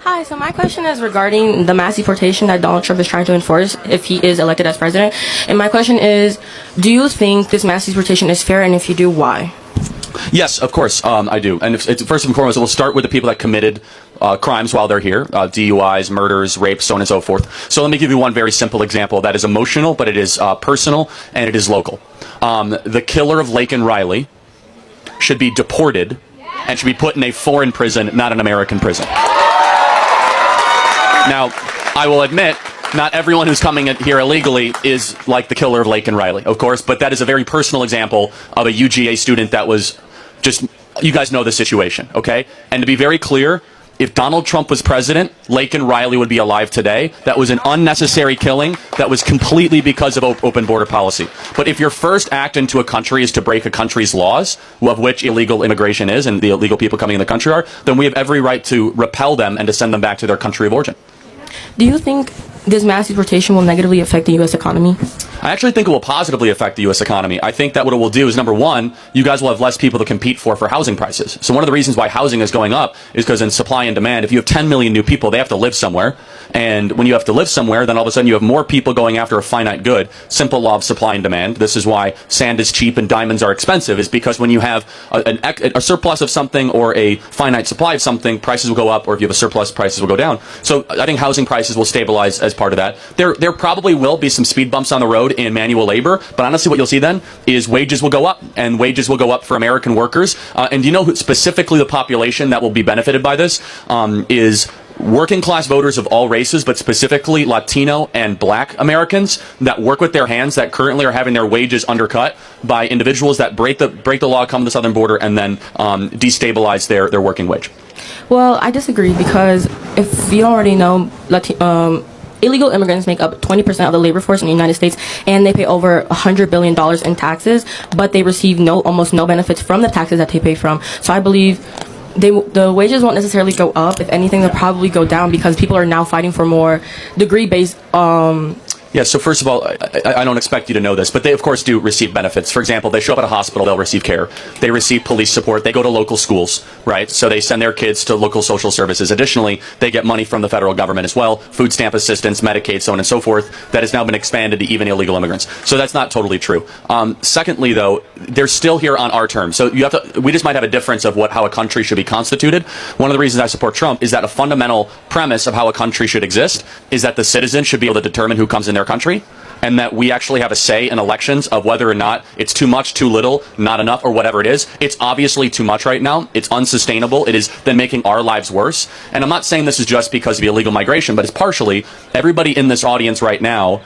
Hi, so my question is regarding the mass deportation that Donald Trump is trying to enforce if he is elected as president. And my question is, do you think this mass deportation is fair? And if you do, why? Yes, of course, I do. And first and foremost, we'll start with the people that committed crimes while they're here, DUIs, murders, rapes, so on and so forth. So let me give you one very simple example that is emotional, but it is personal, and it is local. The killer of Laken Riley should be deported and should be put in a foreign prison, not an American prison. Now, I will admit, not everyone who's coming in here illegally is like the killer of Laken Riley, of course, but that is a very personal example of a UGA student that was just, you guys know the situation, okay? And to be very clear, if Donald Trump was president, Laken Riley would be alive today. That was an unnecessary killing that was completely because of open border policy. But if your first act into a country is to break a country's laws, of which illegal immigration is and the illegal people coming in the country are, then we have every right to repel them and to send them back to their country of origin. Do you think this mass deportation will negatively affect the U.S. economy? I actually think it will positively affect the U.S. economy. I think that what it will do is, number one, you guys will have less people to compete for housing prices. So one of the reasons why housing is going up is because in supply and demand, if you have 10 million new people, they have to live somewhere. And when you have to live somewhere, then all of a sudden you have more people going after a finite good. Simple law of supply and demand. This is why sand is cheap and diamonds are expensive, is because when you have a surplus of something or a finite supply of something, prices will go up, or if you have a surplus, prices will go down. So I think housing prices will stabilize as part of that. There probably will be some speed bumps on the road in manual labor, but honestly what you'll see then is wages will go up, and wages will go up for American workers. And do you know who specifically the population that will be benefited by this is working class voters of all races, but specifically Latino and Black Americans that work with their hands, that currently are having their wages undercut by individuals that break the law, come to the southern border, and then destabilize their working wage. Well, I disagree, because if you already know, illegal immigrants make up 20% of the labor force in the United States, and they pay over $100 billion in taxes, but they receive almost no benefits from the taxes that they pay from. So I believe the wages won't necessarily go up. If anything, they'll probably go down, because people are now fighting for more degree-based Yeah, so first of all, I don't expect you to know this, but they, of course, do receive benefits. For example, they show up at a hospital, they'll receive care. They receive police support. They go to local schools, right? So they send their kids to local social services. Additionally, they get money from the federal government as well, food stamp assistance, Medicaid, so on and so forth. That has now been expanded to even illegal immigrants. So that's not totally true. Secondly, though, they're still here on our terms. So we just might have a difference of how a country should be constituted. One of the reasons I support Trump is that a fundamental premise of how a country should exist is that the citizens should be able to determine who comes in their country, and that we actually have a say in elections of whether or not it's too much, too little, not enough, or whatever it is. It's obviously too much right now. It's unsustainable. It is then making our lives worse. And I'm not saying this is just because of illegal migration, but it's partially everybody in this audience right now